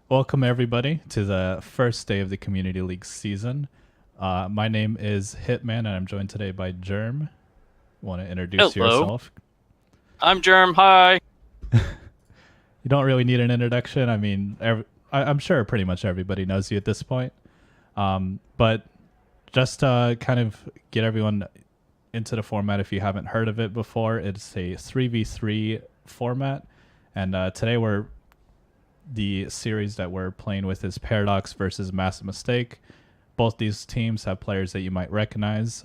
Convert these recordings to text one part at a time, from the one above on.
Welcome everybody to the first day of the Community League season. My name is Hitman, and I'm joined today by Germ. Want to introduce Hello, yourself? I'm Germ. Hi. You don't really need an introduction. I mean, I'm sure pretty much everybody knows you at this point. But just to kind of get everyone into the format, if you haven't heard of it before, it's a 3v3 format. And today the series that we're playing with is Paradox versus Massive Mistake. Both these teams have players that you might recognize.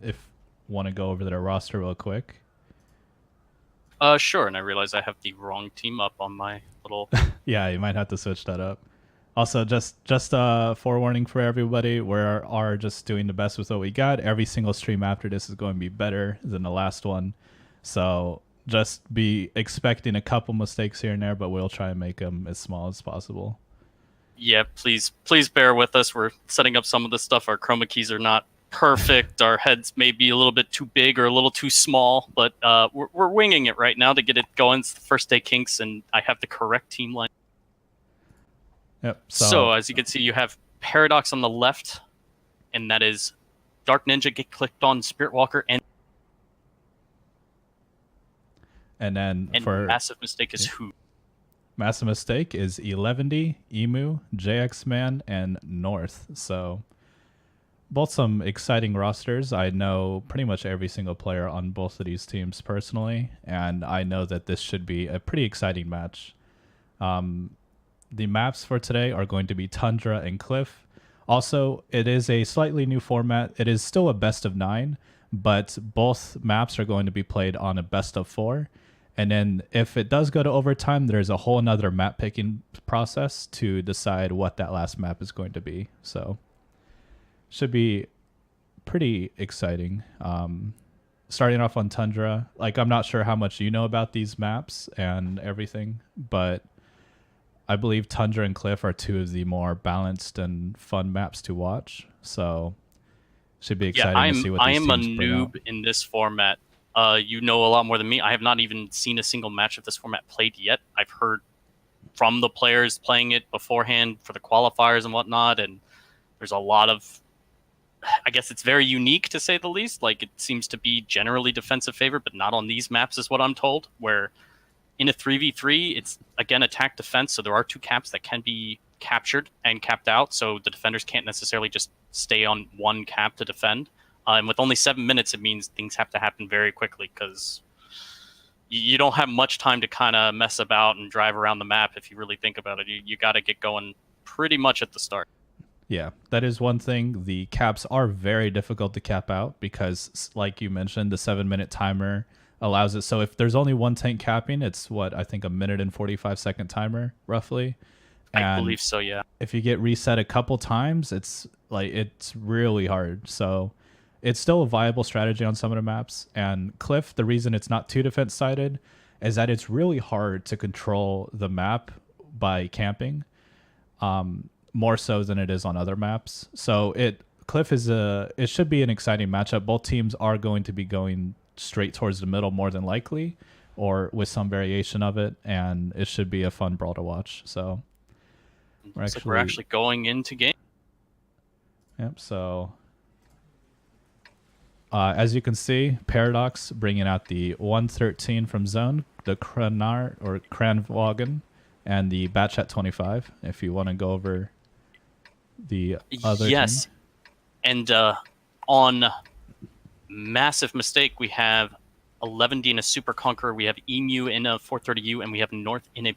If want to go over their roster real quick. Sure. And I realize I have the wrong team up on my little. Yeah, you might have to switch that up. Also, just forewarning for everybody, we are just doing the best with what we got. Every single stream after this is going to be better than the last one, so just be expecting a couple mistakes here and there, but we'll try and make them as small as possible. Yeah, please bear with us. We're setting up some of this stuff. Our chroma keys are not perfect. Our heads may be a little bit too big or a little too small, but we're winging it right now to get it going. It's the first day kinks, and I have the correct team line. Yep. So as you can see, you have Paradox on the left, and that is Dark Ninja get clicked on, Spirit Walker, and then for Massive Mistake is who? Massive Mistake is Eleventy, Emu, JX Man, and North. So both some exciting rosters. I know pretty much every single player on both of these teams personally, and I know that this should be a pretty exciting match. The maps for today are going to be Tundra and Cliff. Also, it is a slightly new format. It is still a best of 9, but both maps are going to be played on a best of 4. And then if it does go to overtime, there's a whole another map picking process to decide what that last map is going to be. So should be pretty exciting. Starting off on Tundra, like I'm not sure how much you know about these maps and everything, but I believe Tundra and Cliff are two of the more balanced and fun maps to watch. So should be Yeah, exciting to see what I these am a teams bring out. noob in this format. You know a lot more than me. I have not even seen a single match of this format played yet. I've heard from the players playing it beforehand for the qualifiers and whatnot, and there's a lot of. I guess it's very unique to say the least. Like it seems to be generally defensive favor, but not on these maps, is what I'm told. Where in a 3v3, it's again attack defense, so there are two caps that can be captured and capped out, so the defenders can't necessarily just stay on one cap to defend. And with only 7 minutes, it means things have to happen very quickly because you don't have much time to kind of mess about and drive around the map if you really think about it. You got to get going pretty much at the start. Yeah, that is one thing. The caps are very difficult to cap out because, like you mentioned, the 7 minute timer allows it. So if there's only one tank capping, it's what I think a minute and 45 second timer roughly. I And believe so, yeah. if you get reset a couple times, it's really hard. So it's still a viable strategy on some of the maps. And Cliff, the reason it's not too defense sided is that it's really hard to control the map by camping, more so than it is on other maps. So it should be an exciting matchup. Both teams are going to be going straight towards the middle more than likely, or with some variation of it, and it should be a fun brawl to watch. So We're actually going into game. Yep. So as you can see, Paradox bringing out the 113 from Zone, the Kranar or Kranwagen, and the Batchat 25. If you want to go over the other Yes, team. and on Massive Mistake, we have 11D in a Super Conqueror, we have Emu in a 430U, and we have North in a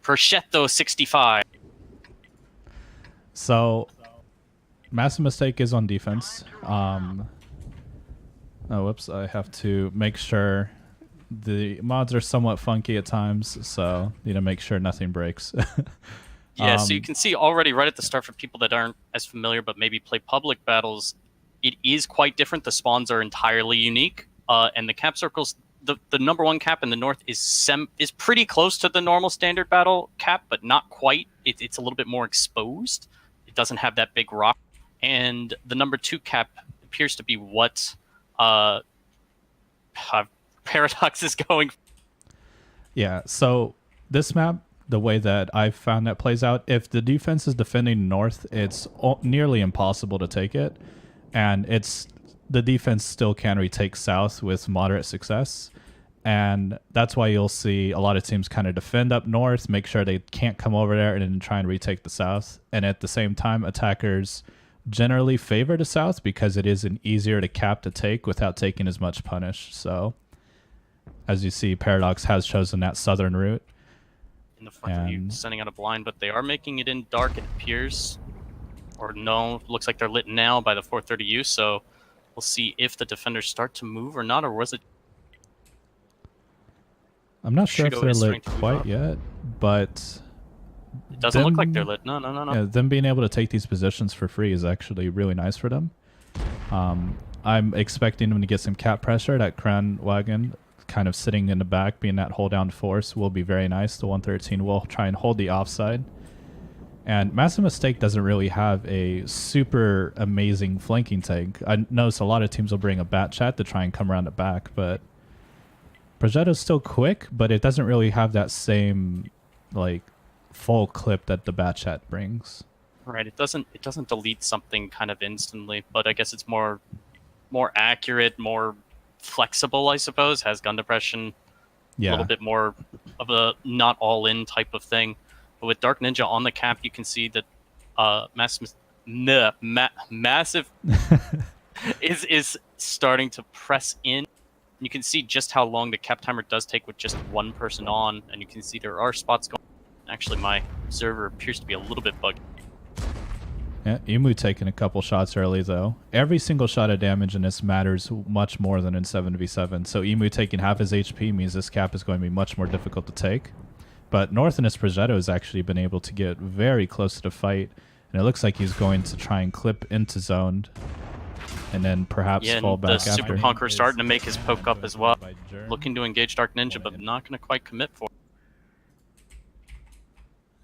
Prosciutto 65. So Massive Mistake is on defense. Oh, whoops! I have to make sure the mods are somewhat funky at times, so need to make sure nothing breaks. Yeah, so you can see already right at the start, for people that aren't as familiar but maybe play public battles, it is quite different. The spawns are entirely unique, and the cap circles. The number one cap in the north is pretty close to the normal standard battle cap, but not quite. It's a little bit more exposed. It doesn't have that big rock, and the number two cap appears to be what uh, Paradox is going. Yeah, so this map the way that I've found that plays out. If the defense is defending north, it's nearly impossible to take it, and the defense still can retake south with moderate success. And that's why you'll see a lot of teams kind of defend up north, make sure they can't come over there, and then try and retake the south. And at the same time, attackers generally favor the south because it is an easier to cap to take without taking as much punish. So as you see, Paradox has chosen that southern route. In the front of you, sending out a blind, but they are making it in dark, it appears. Or no, looks like they're lit now by the 430U, so we'll see if the defenders start to move or not, or was it... I'm not sure if Shudo they're is lit starting to move quite up. yet, but It doesn't look like they're lit. No. yeah, them being able to take these positions for free is actually really nice for them. I'm expecting them to get some cap pressure. That Kranwagen kind of sitting in the back, being that hold down force, will be very nice. The 113 will try and hold the offside. And Massive Mistake doesn't really have a super amazing flanking tank. I notice a lot of teams will bring a Bat Chat to try and come around the back, but Progetto's still quick, but it doesn't really have that same like full clip that the Bat Chat brings. Right, it doesn't delete something kind of instantly, but I guess it's more accurate, more flexible, I suppose, has gun depression, a little bit more of a not all in type of thing. But with Dark Ninja on the cap, you can see that Massive is starting to press in. You can see just how long the cap timer does take with just one person on, and you can see there are spots going. Actually, my observer appears to be a little bit bugged. Yeah, Emu taking a couple shots early, though. Every single shot of damage in this matters much more than in 7v7. So Emu taking half his HP means this cap is going to be much more difficult to take. But North in his Progetto has actually been able to get very close to the fight. And it looks like he's going to try and clip into zoned. And then perhaps fall back after. The Super Conqueror starting to make his poke up as well. Looking to engage Dark Ninja, but not going to quite commit for it.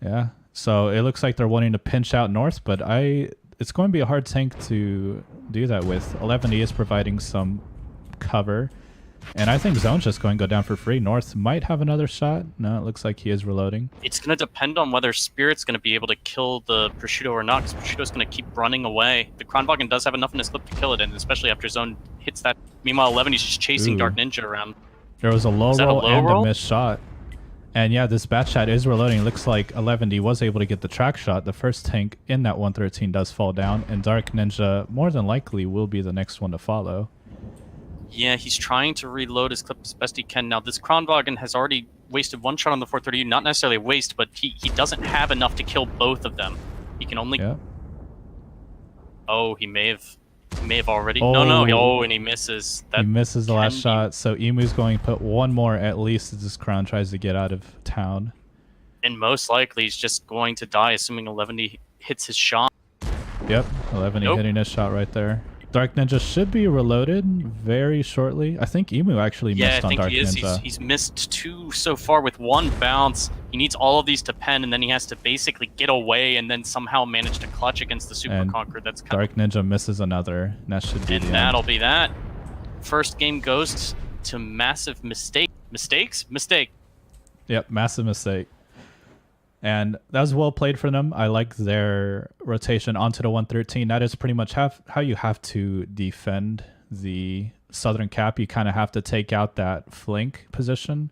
Yeah. So it looks like they're wanting to pinch out North, but it's going to be a hard tank to do that with. 11E is providing some cover, and I think Zone's just going to go down for free. North might have another shot. No, it looks like he is reloading. It's going to depend on whether Spirit's going to be able to kill the Prosciutto or not, because Prosciutto's going to keep running away. The Kranwagen does have enough in his clip to kill it, and especially after Zone hits that. Meanwhile, 11 is just chasing Dark Ninja around. There was a low roll and a missed shot. And yeah, this Bat Chat is reloading. It looks like 11D was able to get the track shot. The first tank in that 113 does fall down, and Dark Ninja more than likely will be the next one to follow. Yeah, he's trying to reload his clip as best he can. Now, this Kranwagen has already wasted one shot on the 430. Not necessarily a waste, but he doesn't have enough to kill both of them. He can only... Yeah. Oh, he may have already... Oh. No, and he misses. He misses the last shot, so Emu's going to put one more at least as this Kran tries to get out of town. And most likely he's just going to die, assuming 11 hits his shot. Yep, 11 hitting his shot right there. Dark Ninja should be reloaded very shortly. I think Emu actually missed on Dark Ninja. Yeah, he's missed two so far with one bounce. He needs all of these to pen, and then he has to basically get away and then somehow manage to clutch against the Super Conqueror. That's kind Dark Ninja misses another. That should be that'll be that. First game goes to Massive Mistake. Mistake. Yep, Massive Mistake. And that was well played for them. I like their rotation onto the 113. That is pretty much how you have to defend the Southern Cap. You kind of have to take out that flank position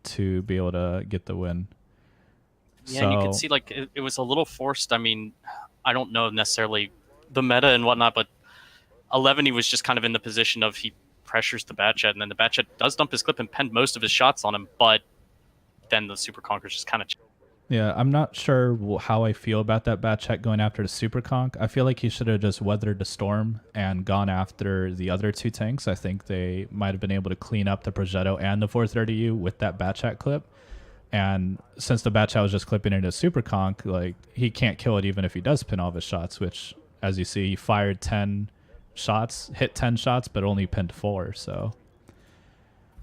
to be able to get the win. Yeah, and you can see like it was a little forced. I mean, I don't know necessarily the meta and whatnot, but 11 he was just kind of in the position of he pressures the Bat Chat, and then the Bat Chat does dump his clip and penned most of his shots on him, but then the Super Conqueror's just kind of... Yeah, I'm not sure how I feel about that Bat Chat going after the Super Conk. I feel like he should have just weathered the storm and gone after the other two tanks. I think they might have been able to clean up the Progetto and the 430U with that Bat Chat clip. And since the Bat Chat was just clipping into Super Conk, like, he can't kill it even if he does pin all of his shots, which, as you see, he fired 10 shots, hit 10 shots, but only pinned 4, so...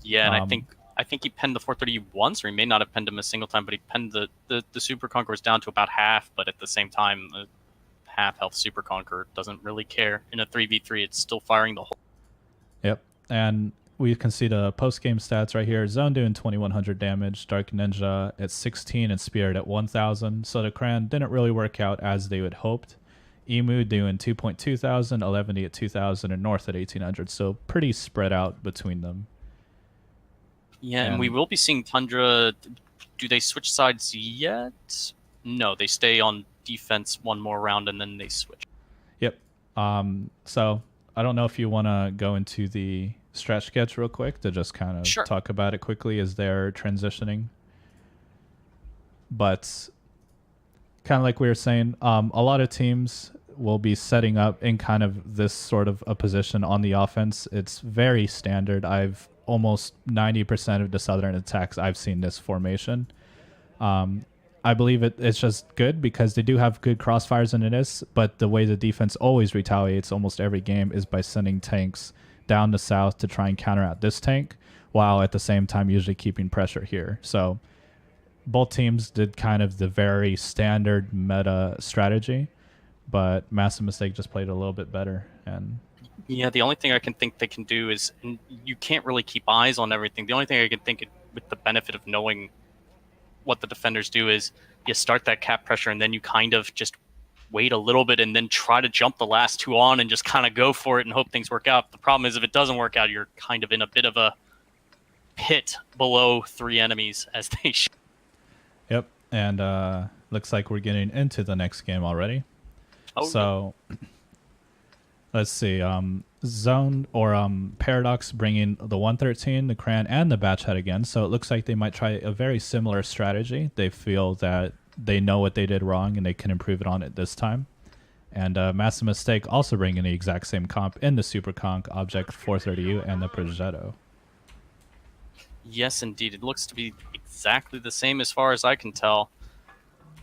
Yeah, and I think he penned the 430 once, or he may not have penned him a single time, but he penned the Super Conquerors down to about half, but at the same time, the half health Super Conqueror doesn't really care. In a 3v3, it's still firing the whole... Yep, and we can see the post-game stats right here. Zone doing 2100 damage, Dark Ninja at 16, and Spirit at 1000. So the Cran didn't really work out as they would hoped. Emu doing 2.2 thousand, 11 at 2000, and North at 1800. So pretty spread out between them. Yeah, and we will be seeing Tundra. Do they switch sides yet? No, they stay on defense one more round and then they switch. Yep. So I don't know if you want to go into the strat sketch real quick to just kind of talk about it quickly as they're transitioning. But kind of like we were saying, a lot of teams will be setting up in kind of this sort of a position on the offense. It's very standard. I've almost 90% of the Southern attacks I've seen this formation. I believe it's just good because they do have good crossfires in this, but the way the defense always retaliates almost every game is by sending tanks down the south to try and counter out this tank, while at the same time usually keeping pressure here. So both teams did kind of the very standard meta strategy, but Massive Mistake just played a little bit better. And yeah, the only thing I can think they can do is, and you can't really keep eyes on everything. The only thing I can think with the benefit of knowing what the defenders do is you start that cap pressure and then you kind of just wait a little bit and then try to jump the last two on and just kind of go for it and hope things work out. The problem is if it doesn't work out, you're kind of in a bit of a pit below three enemies as they should. Yep, and looks like we're getting into the next game already. Oh, so let's see. Zone or Paradox bringing the 113, the Cran, and the Batch Head again. So it looks like they might try a very similar strategy. They feel that they know what they did wrong and they can improve it on it this time. And Massive Mistake also bringing the exact same comp in the Super Conk, Object 430U, and the Progetto. Yes, indeed. It looks to be exactly the same as far as I can tell.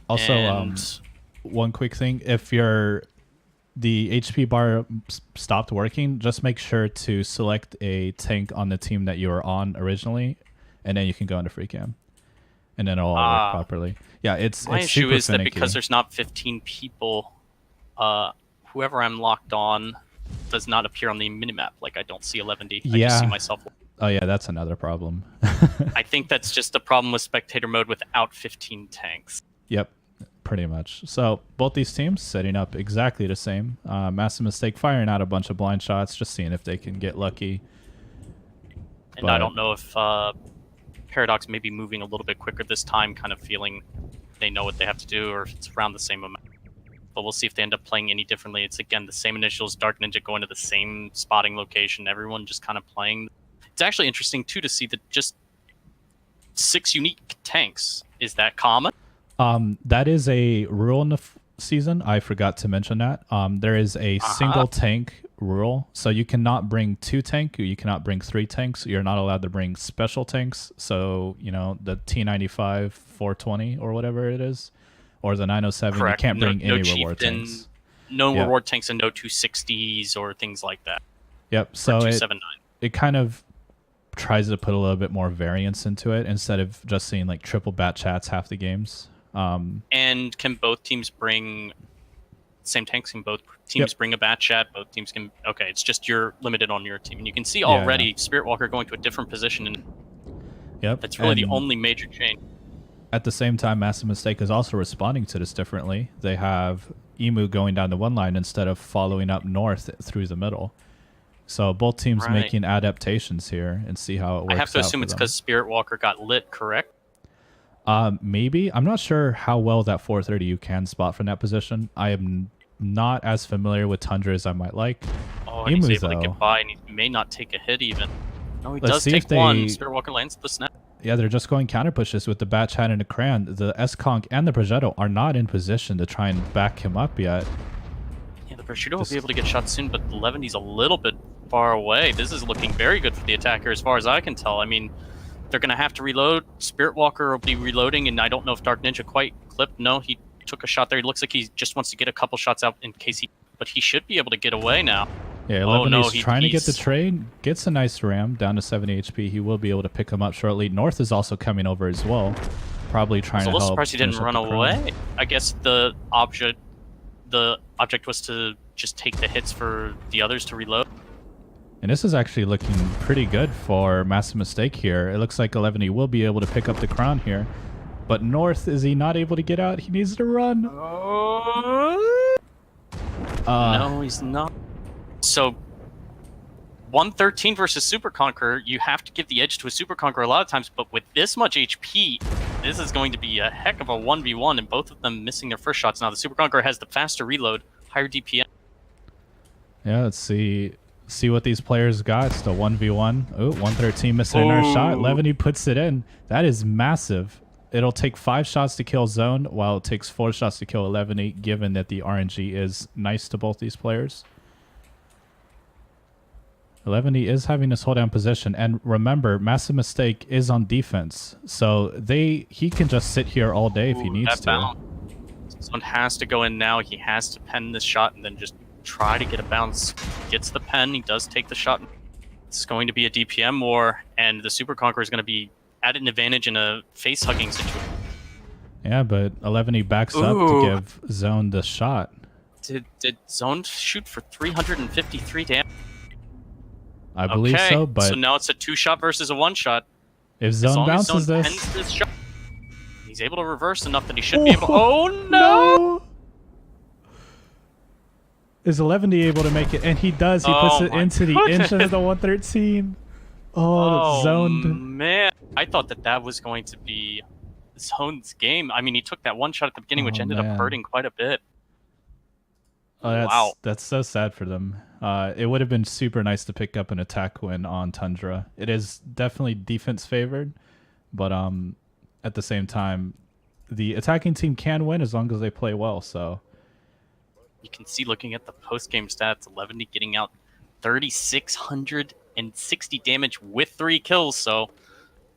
Also, one quick thing. If the HP bar stopped working, just make sure to select a tank on the team that you were on originally, and then you can go into free cam. And then it'll all work properly. Yeah, my it's issue super is finicky. that because there's not 15 people, whoever I'm locked on does not appear on the minimap. Like, I don't see 11D. I just see myself. Oh, yeah, that's another problem. I think that's just a problem with spectator mode without 15 tanks. Yep, pretty much. So both these teams setting up exactly the same. Massive Mistake firing out a bunch of blind shots, just seeing if they can get lucky. And I don't know if Paradox may be moving a little bit quicker this time, kind of feeling they know what they have to do, or if it's around the same amount. But we'll see if they end up playing any differently. It's, again, the same initials, Dark Ninja going to the same spotting location, everyone just kind of playing. It's actually interesting, too, to see that just 6 unique tanks. Is that common? That is a rule in the season. I forgot to mention that. There is a single tank rule. So you cannot bring 2 tank. You cannot bring 3 tanks. You're not allowed to bring special tanks. So, you know, the T95 420 or whatever it is, or the 907, Correct. You can't bring no any chieftain, reward tanks. No reward tanks and no 260s or things like that. Yep. So it kind of tries to put a little bit more variance into it instead of just seeing like triple bat chats half the games. And can both teams bring same tanks? Can both teams bring a bat chat? Both teams can. Okay, it's just you're limited on your team, and you can see already Spirit Walker going to a different position, and that's really the only major change. At the same time, Massive Mistake is also responding to this differently. They have Emu going down the one line instead of following up north through the middle. So both teams making adaptations here and see how it works. I have to assume it's because Spirit Walker got lit, correct? Maybe. I'm not sure how well that 430U can spot from that position. I am not as familiar with Tundra as I might like. Oh, and he's able to get by, and he may not take a hit even. No, he does take one. Spirit Walker lands the snap. Yeah, they're just going counter pushes with the Batch Hat and the Cran. The S-Conk and the Progetto are not in position to try and back him up yet. Yeah, the Prosciutto will be able to get shot soon, but the Levandy's a little bit far away. This is looking very good for the attacker as far as I can tell. I mean, they're going to have to reload. Spirit Walker will be reloading, and I don't know if Dark Ninja quite clipped. No, he took a shot there. He looks like he just wants to get a couple shots out in case he... But he should be able to get away now. Yeah, Lebanese trying to get the trade. Gets a nice ram down to 70 HP. He will be able to pick him up shortly. North is also coming over as well. Probably trying to help. I was a little surprised he didn't run away. I guess the object was to just take the hits for the others to reload. And this is actually looking pretty good for Massive Mistake here. It looks like 11 will be able to pick up the crown here. But North, is he not able to get out? He needs to run. No, he's not. So 113 versus Super Conqueror, you have to give the edge to a Super Conqueror a lot of times, but with this much HP, this is going to be a heck of a 1v1, and both of them missing their first shots. Now, the Super Conqueror has the faster reload, higher DPM. Yeah, let's see what these players got. It's the 1v1. Oh, 113 missing another shot. Levany puts it in. That is massive. It'll take 5 shots to kill Zone, while it takes 4 shots to kill 11, given that the RNG is nice to both these players. 11 is having this hold down position, and remember, Massive Mistake is on defense, so he can just sit here all day if he needs to. Someone has to go in now. He has to pen this shot and then just try to get a bounce. Gets the pen. He does take the shot. It's going to be a DPM war, and the Super Conqueror is going to be at an advantage in a face hugging situation. Yeah, but 11 backs up to give Zone the shot. Did Zone shoot for 353 damage? I believe so, but so now it's a 2-shot versus a 1-shot. If Zone bounces this shot, he's able to reverse enough that he should be able. Oh no! Is 11 able to make it? And he does. He puts it into the inch of the 113. Oh, Zoned. Man, I thought that was going to be Zone's game. I mean, he took that 1 shot at the beginning, which ended up hurting quite a bit. Oh, that's so sad for them. It would have been super nice to pick up an attack win on Tundra. It is definitely defense favored, but at the same time, the attacking team can win as long as they play well. So you can see, looking at the post-game stats, 11 getting out 3,660 damage with 3 kills. So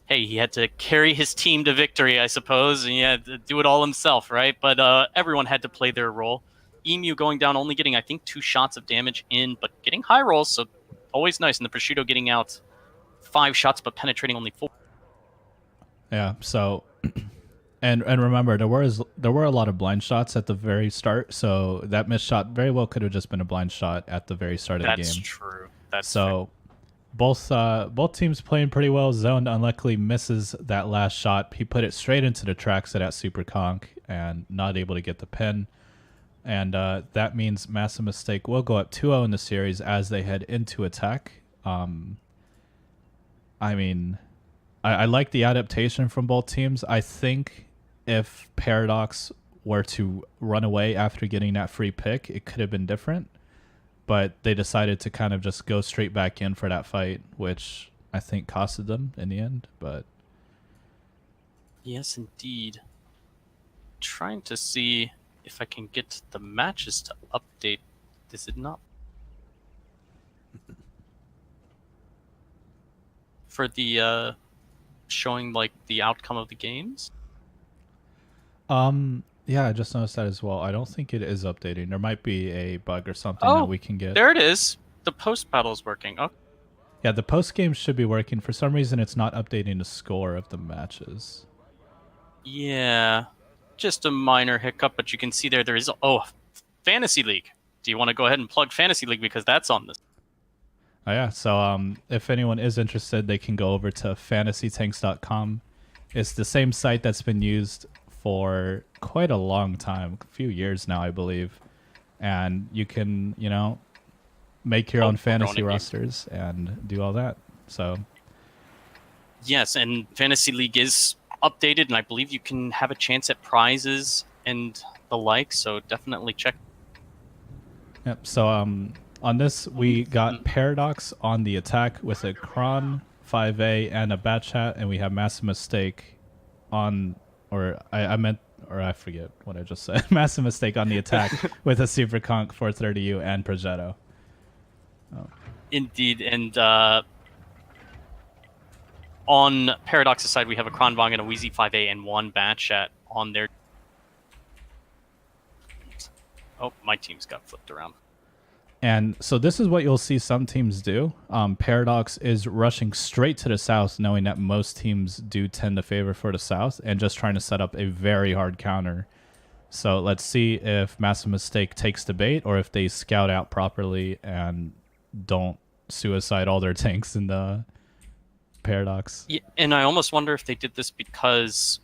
hey, he had to carry his team to victory, I suppose, and he had to do it all himself, right? But everyone had to play their role. Emu going down, only getting, I think, 2 shots of damage in, but getting high rolls, so always nice. And the Prosciutto getting out 5 shots, but penetrating only 4. Yeah, so, and remember, there were a lot of blind shots at the very start, so that missed shot very well could have just been a blind shot at the very start of the game. That's true. That's so fair. Both teams playing pretty well. Zone unluckily misses that last shot. He put it straight into the tracks of that Super Conk and not able to get the pin. And that means Massive Mistake will go up 2-0 in the series as they head into attack. I mean, I like the adaptation from both teams. I think if Paradox were to run away after getting that free pick, it could have been different. But they decided to kind of just go straight back in for that fight, which I think costed them in the end. But yes, indeed. Trying to see if I can get the matches to update. Is it not? For the showing like the outcome of the games? Yeah, I just noticed that as well. I don't think it is updating. There might be a bug or something that we can get. There it is. The post battle is working. Oh. Yeah, the post game should be working. For some reason, it's not updating the score of the matches. Yeah. Just a minor hiccup, but you can see there is Fantasy League. Do you want to go ahead and plug Fantasy League because that's on this? Oh yeah, so if anyone is interested, they can go over to fantasytanks.com. It's the same site that's been used for quite a long time, a few years now, I believe. And you can, make your own fantasy rosters and do all that. So yes, and Fantasy League is updated, and I believe you can have a chance at prizes and the like, so definitely check. Yep, so on this we got Paradox on the attack with a Kron 5A and a Bat Chat, and we have Massive Mistake on, I forget what I just said. Massive Mistake on the attack with a Super Conk 430U and Progetto. Indeed, and on Paradox's side, we have a Kronvong and a Wheezy 5A and 1 Bat Chat on their. Oh, my team's got flipped around. And so this is what you'll see some teams do. Paradox is rushing straight to the south, knowing that most teams do tend to favor for the south, and just trying to set up a very hard counter. So let's see if Massive Mistake takes the bait, or if they scout out properly and don't suicide all their tanks in the Paradox. Yeah, and I almost wonder if they did this because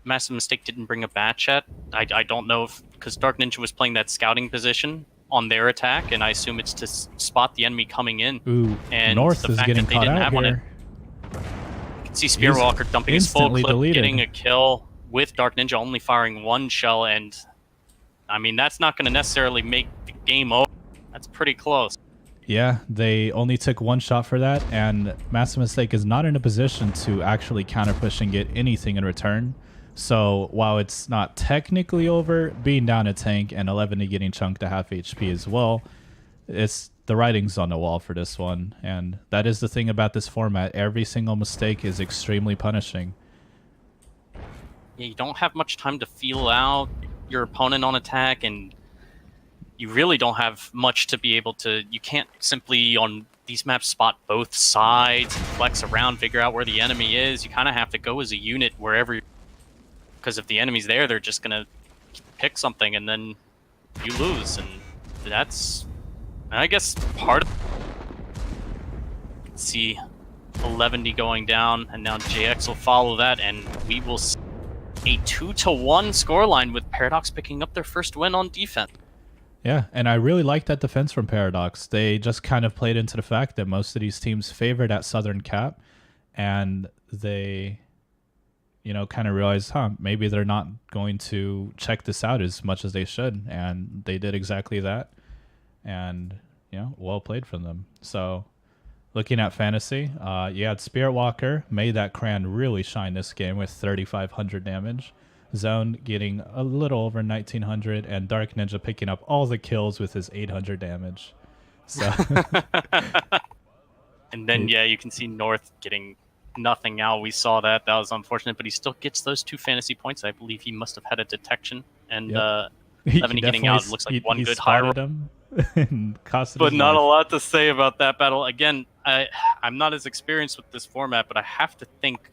Massive Mistake didn't bring a Batchat. I don't know if because Dark Ninja was playing that scouting position on their attack, and I assume it's to spot the enemy coming in. Ooh, And North the is fact getting that they caught didn't out have one, here. you can see Spearwalker dumping his full instantly clip, deleted. getting a kill with Dark Ninja only firing one shell, and I mean that's not going to necessarily make the game over. That's pretty close. Yeah, they only took one shot for that, and Massive Mistake is not in a position to actually counter push and get anything in return. So while it's not technically over, being down a tank and 11 getting chunked to half HP as well, it's the writing's on the wall for this one. And that is the thing about this format. Every single mistake is extremely punishing. Yeah, you don't have much time to feel out your opponent on attack, and you really don't have much to be able to. You can't simply on these maps spot both sides, flex around, figure out where the enemy is. You kind of have to go as a unit wherever, because if the enemy's there, they're just gonna pick something and then you lose, and that's, I guess, part of. See 11 going down, and now JX will follow that, and we will see a 2-1 scoreline with Paradox picking up their first win on defense. Yeah, and I really like that defense from Paradox. They just kind of played into the fact that most of these teams favored at Southern Cap, and they, kind of realized, maybe they're not going to check this out as much as they should, and they did exactly that, and, well played from them. So, looking at Fantasy, you had Spirit Walker, made that Cran really shine this game with 3,500 damage. Zone getting a little over 1,900, and Dark Ninja picking up all the kills with his 800 damage. So, and then you can see North getting nothing out. We saw that. That was unfortunate, but he still gets those 2 fantasy points. I believe he must have had a detection, and yep. 11 getting out looks like one good high roll. Him and but not a lot to say about that battle. Again, I'm not as experienced with this format, but I have to think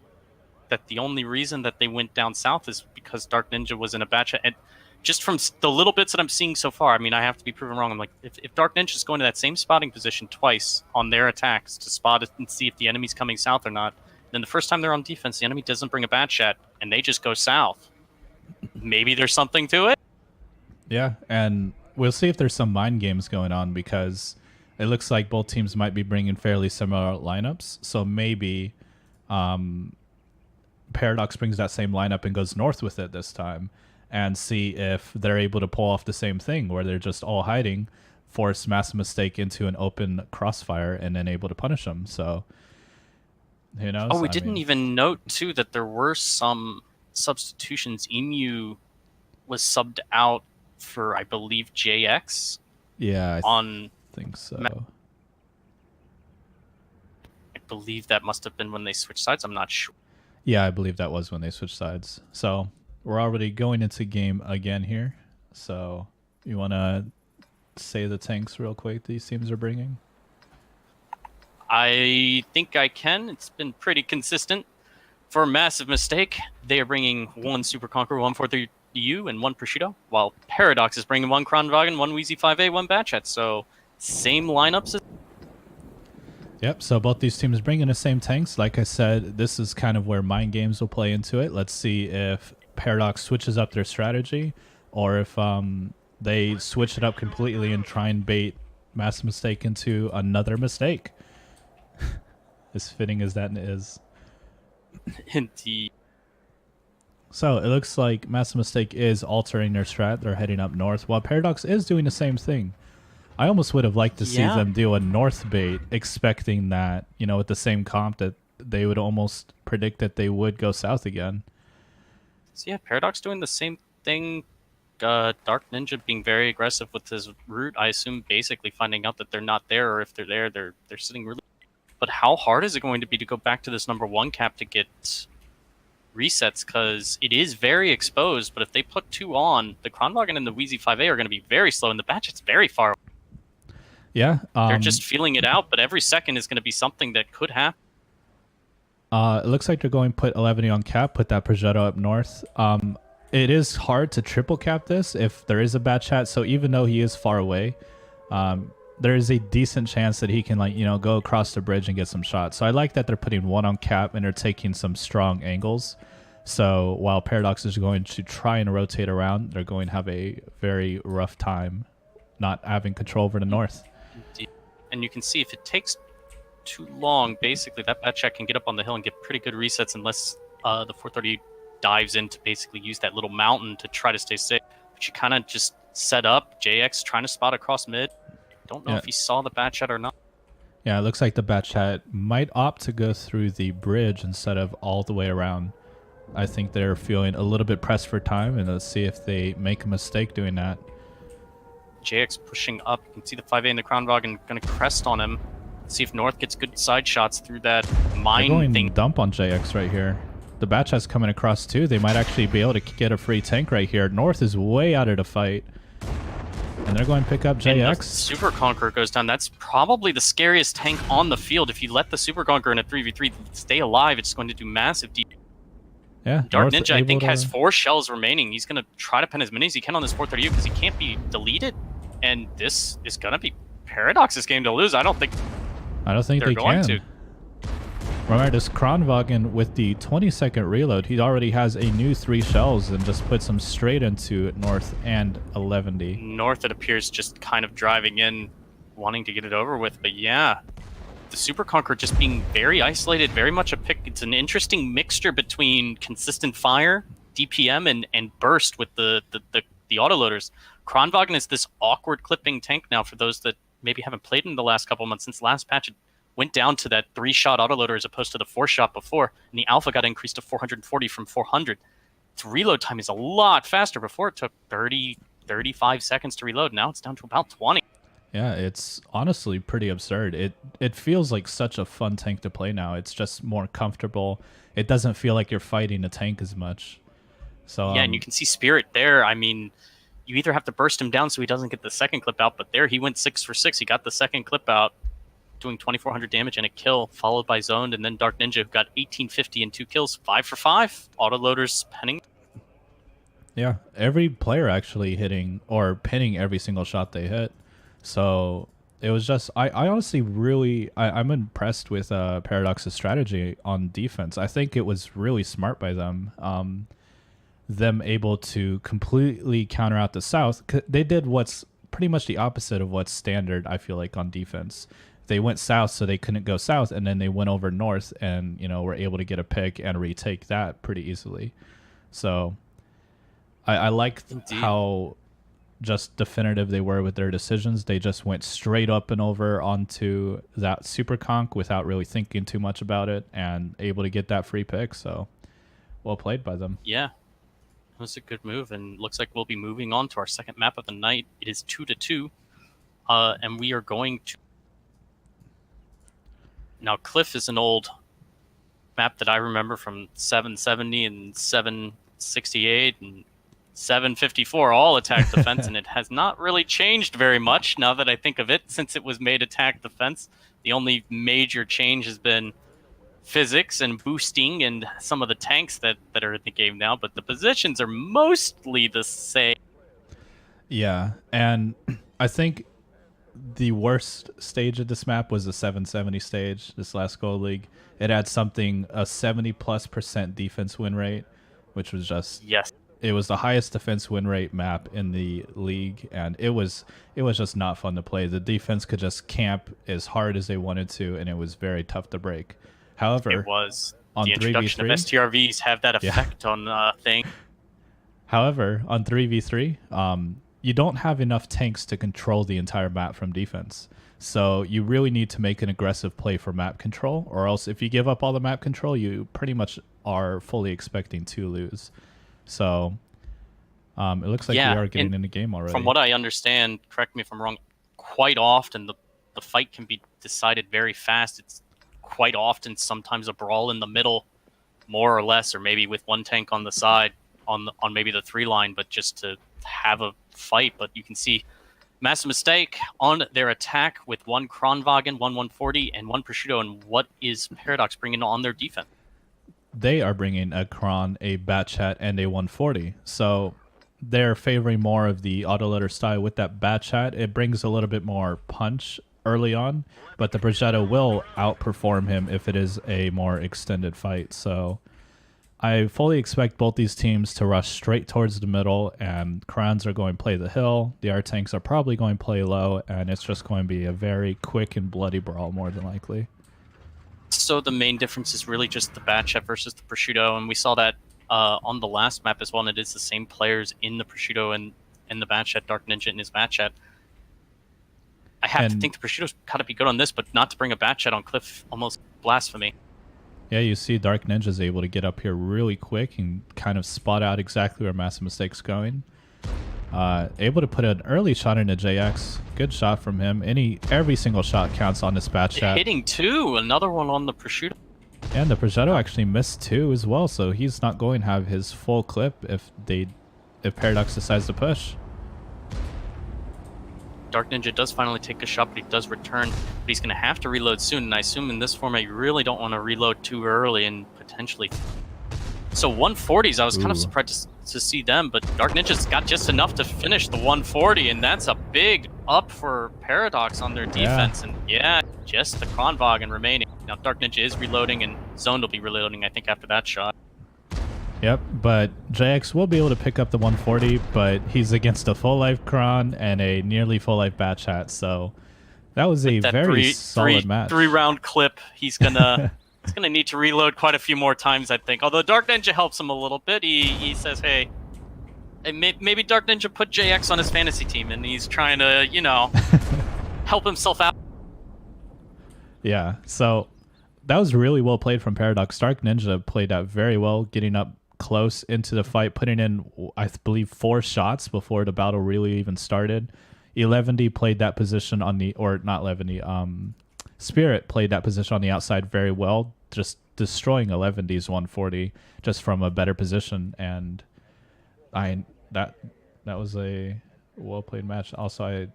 that the only reason that they went down south is because Dark Ninja was in a batch. And just from the little bits that I'm seeing so far, I mean, I have to be proven wrong. I'm like, if Dark Ninja is going to that same spotting position twice on their attacks to spot it and see if the enemy's coming south or not, then the first time they're on defense, the enemy doesn't bring a bat chat and they just go south. Maybe there's something to it. Yeah, and we'll see if there's some mind games going on, because it looks like both teams might be bringing fairly similar lineups. So maybe Paradox brings that same lineup and goes north with it this time, and see if they're able to pull off the same thing where they're just all hiding, force Massive Mistake into an open crossfire, and then able to punish them. So who knows? Oh, we didn't even note too that there were some substitutions. Emu was subbed out for, I believe, JX. Yeah, I think so. I believe that must have been when they switched sides. I'm not sure. Yeah, I believe that was when they switched sides. So we're already going into game again here. So you want to say the tanks real quick these teams are bringing? I think I can. It's been pretty consistent. For Massive Mistake, they are bringing 1 Super Conqueror, 1 430U, and 1 Prosciutto, while Paradox is bringing 1 Kronwagen, 1 Wheezy 5A, 1 Batchat. So same lineups as. Yep, so both these teams bring in the same tanks. Like I said, this is kind of where mind games will play into it. Let's see if Paradox switches up their strategy, or if they switch it up completely and try and bait Massive Mistake into another mistake. As fitting as that is. Indeed. So it looks like Massive Mistake is altering their strat. They're heading up north, while Paradox is doing the same thing. I almost would have liked to see them do a north bait, expecting that, with the same comp, that they would almost predict that they would go south again. So yeah, Paradox doing the same thing. Dark Ninja being very aggressive with his route. I assume basically finding out that they're not there, or if they're there, they're sitting really. But how hard is it going to be to go back to this number 1 cap to get resets? Because it is very exposed. But if they put 2 on, the Kronwagen and the Wheezy 5A are going to be very slow, and the Batchat's very far away. Yeah. They're just feeling it out, but every second is going to be something that could happen. It looks like they're going to put 11 on cap, put that Prosciutto up north. It is hard to triple cap this if there is a bad chat, so even though he is far away, there is a decent chance that he can, like, go across the bridge and get some shots. So I like that they're putting one on cap and they're taking some strong angles. So while Paradox is going to try and rotate around, they're going to have a very rough time not having control over the north. And you can see if it takes too long, basically that bat check can get up on the hill and get pretty good resets unless the 430 dives in to basically use that little mountain to try to stay safe. But you kind of just set up. JX trying to spot across mid. Don't know if he saw the bat chat or not. Yeah, it looks like the bat chat might opt to go through the bridge instead of all the way around. I think they're feeling a little bit pressed for time, and let's see if they make a mistake doing that. JX pushing up. You can see the 5A in the Kronwagen going to crest on him. See if North gets good side shots through that mine they're going thing. Dump on JX right here. The bat chat's coming across too. They might actually be able to get a free tank right here. North is way out of the fight. And they're going to pick up JX. And the Super Conqueror goes down. That's probably the scariest tank on the field. If you let the Super Conqueror in a 3v3 stay alive, it's going to do massive damage. Yeah, Dark Ninja, I think, has 4 shells remaining. He's going to try to pen as many as he can on this 430 because he can't be deleted. And this is going to be Paradox's game to lose. I don't think they going can. to. Remember, this Kronwagen with the 20-second reload, he already has a new 3 shells and just puts them straight into North and 11D. North, it appears, just kind of driving in, wanting to get it over with. But yeah, the Super Conqueror just being very isolated, very much a pick. It's an interesting mixture between consistent fire, DPM, and burst with the autoloaders. Kronwagen is this awkward clipping tank now for those that maybe haven't played in the last couple months. Since last patch, it went down to that 3-shot autoloader as opposed to the 4-shot before, and the alpha got increased to 440 from 400. Its reload time is a lot faster. Before it took 30, 35 seconds to reload. Now it's down to about 20. Yeah, it's honestly pretty absurd. It feels like such a fun tank to play now. It's just more comfortable. It doesn't feel like you're fighting a tank as much. So yeah, and you can see Spirit there. I mean, you either have to burst him down so he doesn't get the second clip out, but there he went 6 for 6. He got the second clip out, doing 2,400 damage and a kill, followed by Zoned, and then Dark Ninja, who got 1,850 and 2 kills, 5 for 5. Autoloaders penning. Yeah, every player actually hitting or pinning every single shot they hit. So it was just, I honestly really, I'm impressed with Paradox's strategy on defense. I think it was really smart by them. Them able to completely counter out the South. They did what's pretty much the opposite of what's standard, I feel like, on defense. They went south so they couldn't go south, and then they went over north and, were able to get a pick and retake that pretty easily. So I liked how just definitive they were with their decisions. They just went straight up and over onto that Super Conch without really thinking too much about it and able to get that free pick. So well played by them. Yeah, it was a good move, and looks like we'll be moving on to our second map of the night. It is 2-2, and we are going to... Now, Cliff is an old map that I remember from 770 and 768 and 754, all attack defense, and it has not really changed very much now that I think of it since it was made attack defense. The only major change has been physics and boosting and some of the tanks that are in the game now, but the positions are mostly the same. Yeah, and I think the worst stage of this map was the 770 stage, this last Gold League. It had something, a 70+% defense win rate, which was just... Yes. It was the highest defense win rate map in the league, and it was just not fun to play. The defense could just camp as hard as they wanted to, and it was very tough to break. However, it was on the introduction 3v3, of STRVs have that effect on things. However, on 3v3, you don't have enough tanks to control the entire map from defense. So you really need to make an aggressive play for map control, or else if you give up all the map control, you pretty much are fully expecting to lose. So it looks like we are getting in the game already. From what I understand, correct me if I'm wrong, quite often the fight can be decided very fast. It's quite often sometimes a brawl in the middle, more or less, or maybe with one tank on the side on maybe the 3 line, but just to have a fight. But you can see massive mistake on their attack with 1 Kronwagen, 1 140, and 1 Prosciutto. And what is Paradox bringing on their defense? They are bringing a Kron, a Bat Chat, and a 140. So they're favoring more of the autoloader style with that bat chat. It brings a little bit more punch early on, but the Brigitte will outperform him if it is a more extended fight. So I fully expect both these teams to rush straight towards the middle, and Crowns are going to play the hill. The R-Tanks are probably going to play low, and it's just going to be a very quick and bloody brawl more than likely. So the main difference is really just the bat chat versus the prosciutto, and we saw that on the last map as well, and it is the same players in the prosciutto and the bat chat, Dark Ninja in his bat chat. I have to think the prosciutto's got to be good on this, but not to bring a bat chat on Cliff, almost blasphemy. Yeah, you see Dark Ninja's able to get up here really quick and kind of spot out exactly where Massive Mistake's going. Able to put an early shot into JX. Good shot from him. Every single shot counts on this bat chat. Hitting two, another one on the prosciutto. And the Progetto actually missed 2 as well, so he's not going to have his full clip if Paradox decides to push. Dark Ninja does finally take a shot, but he does return. But he's going to have to reload soon, and I assume in this format you really don't want to reload too early and potentially... So 140s, I was kind of surprised to see them, but Dark Ninja's got just enough to finish the 140, and that's a big up for Paradox on their defense. And yeah, just the Kronwagen remaining. Now Dark Ninja is reloading, and Zone will be reloading, I think, after that shot. Yep, but JX will be able to pick up the 140, but he's against a full life Kron and a nearly full life bat chat, so that was a very solid match. 3-round clip, he's gonna he's gonna need to reload quite a few more times, I think. Although Dark Ninja helps him a little bit. He says, hey, maybe Dark Ninja put JX on his fantasy team, and he's trying to, you know, help himself out. Yeah, so that was really well played from Paradox. Dark Ninja played that very well, getting up close into the fight, putting in, I believe, 4 shots before the battle really even started. Eleventy played that position on the, or not Eleventy, Spirit played that position on the outside very well, just destroying Eleventy's 140 just from a better position, and that was a well played match. Also,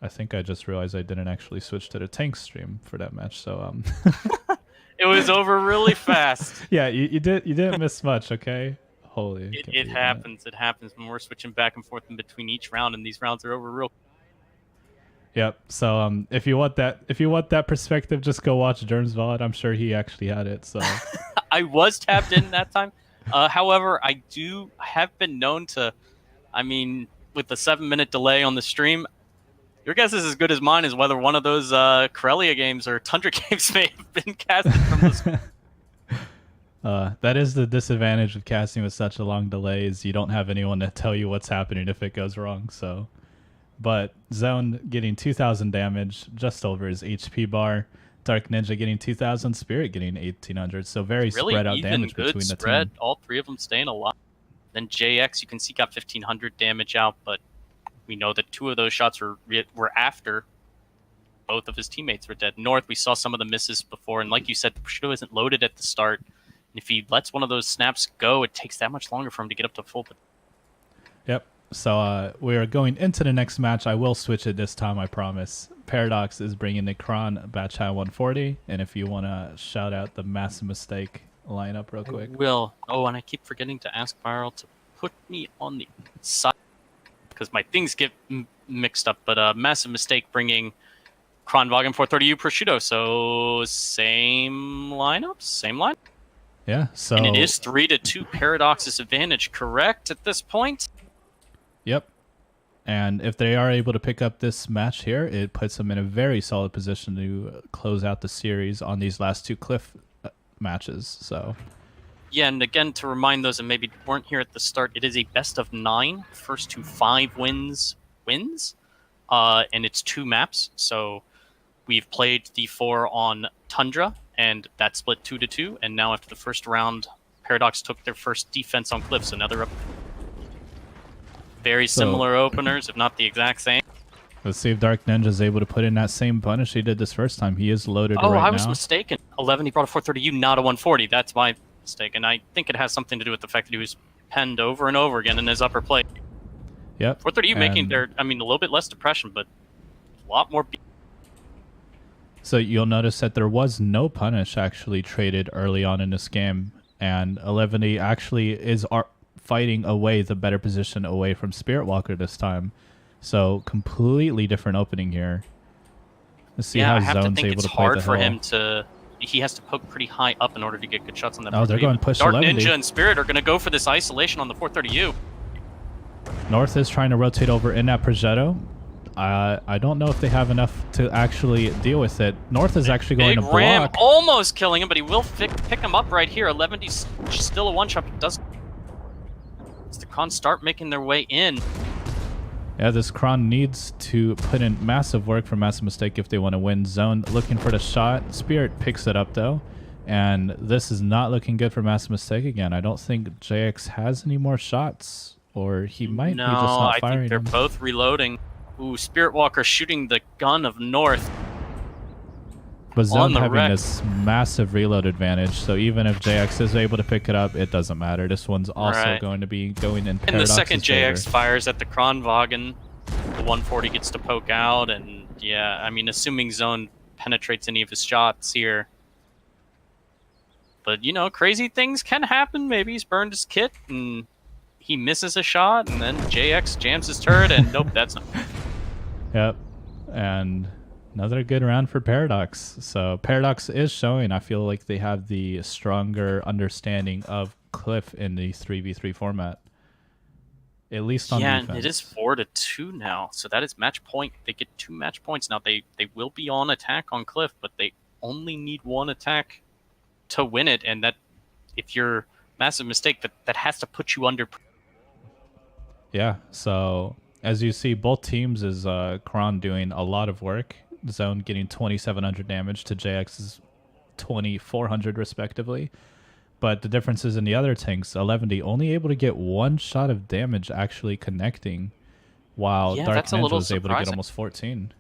I think I just realized I didn't actually switch to the tank stream for that match, so It was over really fast. Yeah, you didn't miss much, okay? Holy. It happens. It happens when we're switching back and forth in between each round, and these rounds are over real. Yep. So if you want that perspective, just go watch Germ's VOD. I'm sure he actually had it. So I was tapped in that time. However, I have been known to, I mean, with the 7-minute delay on the stream, your guess is as good as mine as whether one of those Corellia games or Tundra games may have been casted from the screen. That is the disadvantage of casting with such a long delay, is you don't have anyone to tell you what's happening if it goes wrong. So, but Zone getting 2,000 damage, just over his HP bar. Dark Ninja getting 2,000, Spirit getting 1,800. So very really spread out even, damage good between the spread. team. All 3 of them staying alive. Then JX, you can see, got 1,500 damage out, but we know that 2 of those shots were after both of his teammates were dead. North, we saw some of the misses before, and like you said, the Prosciutto isn't loaded at the start. And if he lets one of those snaps go, it takes that much longer for him to get up to full. Yep. So we are going into the next match. I will switch it this time, I promise. Paradox is bringing the Kron Batch High 140, and if you want to shout out the Massive Mistake lineup real quick. I will. Oh, and I keep forgetting to ask Viral to put me on the side, because my things get mixed up, but Massive Mistake bringing Kronwagen 430U Prosciutto, so same lineup, same line. Yeah, so and it is 3-2 Paradox's advantage, correct, at this point? Yep. And if they are able to pick up this match here, it puts them in a very solid position to close out the series on these last 2 Cliff matches. So yeah, and again, to remind those that maybe weren't here at the start, it is a best of 9. First to 5 wins. And it's 2 maps. So we've played the 4 on Tundra, and that split 2-2. And now after the first round, Paradox took their first defense on Cliff, so now they're up. Very similar openers, if not the exact same. Let's see if Dark Ninja is able to put in that same punish he did this first time. He is loaded right now. Oh, I was mistaken. 11, he brought a 430U, not a 140. That's my mistake, and I think it has something to do with the fact that he was penned over and over again in his upper plate. Yep. 430U making a little bit less depression, but a lot more. So you'll notice that there was no punish actually traded early on in this game, and 11E actually is fighting away the better position away from Spirit Walker this time. So completely different opening here. Let's see how I have to Zone's think able it's to play hard the for hill. him to. He has to poke pretty high up in order to get good shots on that. Oh, they're going push Dark 11. Ninja and Spirit are going to go for this isolation on the 430U. North is trying to rotate over in that Progetto. I don't know if they have enough to actually deal with it. North is actually going Big to block. Ram almost killing him, but he will pick him up right here. 11D's still a one-shot. Does the Kron start making their way in? Yeah, this Kron needs to put in massive work for Massive Mistake if they want to win. Zone looking for the shot. Spirit picks it up though. And this is not looking good for Massive Mistake again. I don't think JX has any more shots. Or he might be just not I firing think they're them. both reloading. Ooh, Spirit Walker shooting the gun of North. But Zone the having wreck. this massive reload advantage, so even if JX is able to pick it up, it doesn't matter. This one's also Right. going to be going in And the Paradox's second JX favor. fires at the Kronwagen, the 140 gets to poke out, and yeah, I mean, assuming Zone penetrates any of his shots here. But, you know, crazy things can happen. Maybe he's burned his kit, and he misses a shot, and then JX jams his turret, and nope, that's not... Yep. And another good round for Paradox. So Paradox is showing, I feel like they have the stronger understanding of Cliff in the 3v3 format. At least on Yeah, defense. and it is 4-2 now, so that is match point. They get 2 match points now. They will be on attack on Cliff, but they only need 1 attack to win it, and that if you're Massive Mistake, that has to put you under. Yeah, so as you see, both teams is Kron doing a lot of work. Zone getting 2,700 damage to JX's 2,400 respectively. But the difference is in the other tanks, 11D only able to get 1 shot of damage actually connecting, while Yeah, Dark that's a Ninja little was able to get surprising. almost 14.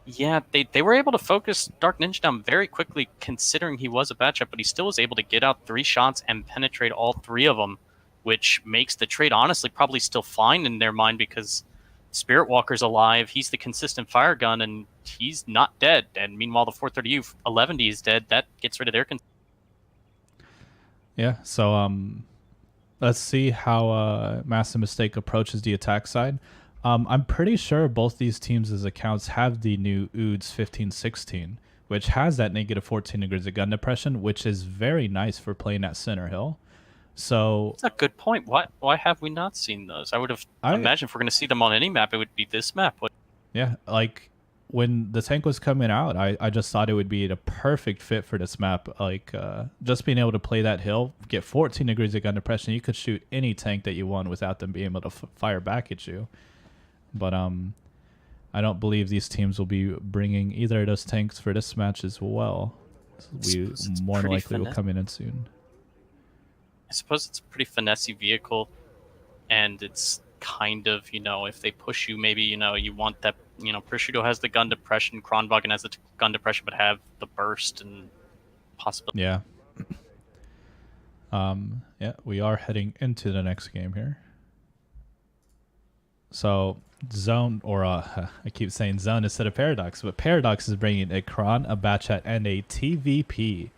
Yeah, they were able to focus Dark Ninja down very quickly, considering he was a matchup, but he still was able to get out 3 shots and penetrate all 3 of them, which makes the trade honestly probably still fine in their mind because Spirit Walker's alive, he's the consistent fire gun, and he's not dead. And meanwhile, the 430U 11D is dead. That gets rid of their Yeah, so let's see how Massive Mistake approaches the attack side. I'm pretty sure both these teams' accounts have the new OODS 1516, which has that negative 14 degrees of gun depression, which is very nice for playing at Center Hill. So That's a good point. Why have we not seen those? I would have imagined if we're going to see them on any map, it would be this map. yeah, like when the tank was coming out, I just thought it would be a perfect fit for this map. Like just being able to play that hill, get 14 degrees of gun depression, you could shoot any tank that you want without them being able to fire back at you. But I don't believe these teams will be bringing either of those tanks for this match as well. We more than likely will come in soon. I suppose it's a pretty finessey vehicle, and it's kind of, you know, if they push you, maybe, you know, you want that, you know, Prosciutto has the gun depression, Kronwagen has the gun depression, but have the burst and possibility. Yeah. Yeah, we are heading into the next game here. So Zone, or I keep saying Zone instead of Paradox, but Paradox is bringing a Kron, a Batchat, and a TVP.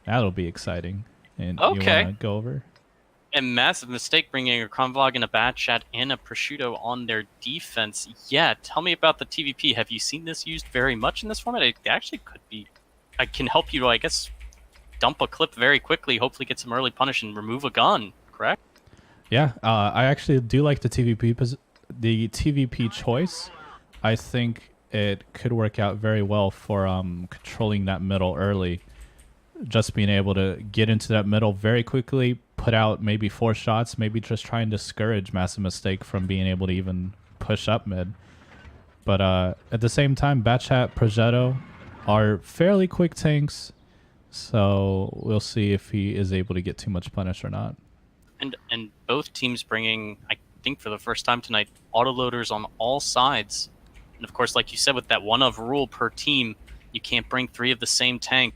That'll be exciting. And Okay. you want to go over? And Massive Mistake bringing a Kronwagen, a Batchat, and a Prosciutto on their defense. Yeah, tell me about the TVP. Have you seen this used very much in this format? It actually could be. I can help you, I guess, dump a clip very quickly, hopefully get some early punish and remove a gun, correct? Yeah, I actually do like the TVP choice. I think it could work out very well for controlling that middle early. Just being able to get into that middle very quickly, put out maybe 4 shots, maybe just try and discourage Massive Mistake from being able to even push up mid. But at the same time, Batchat, Progetto are fairly quick tanks, so we'll see if he is able to get too much punish or not. And both teams bringing, I think for the first time tonight, autoloaders on all sides. And of course, like you said, with that 1 of rule per team, you can't bring 3 of the same tank.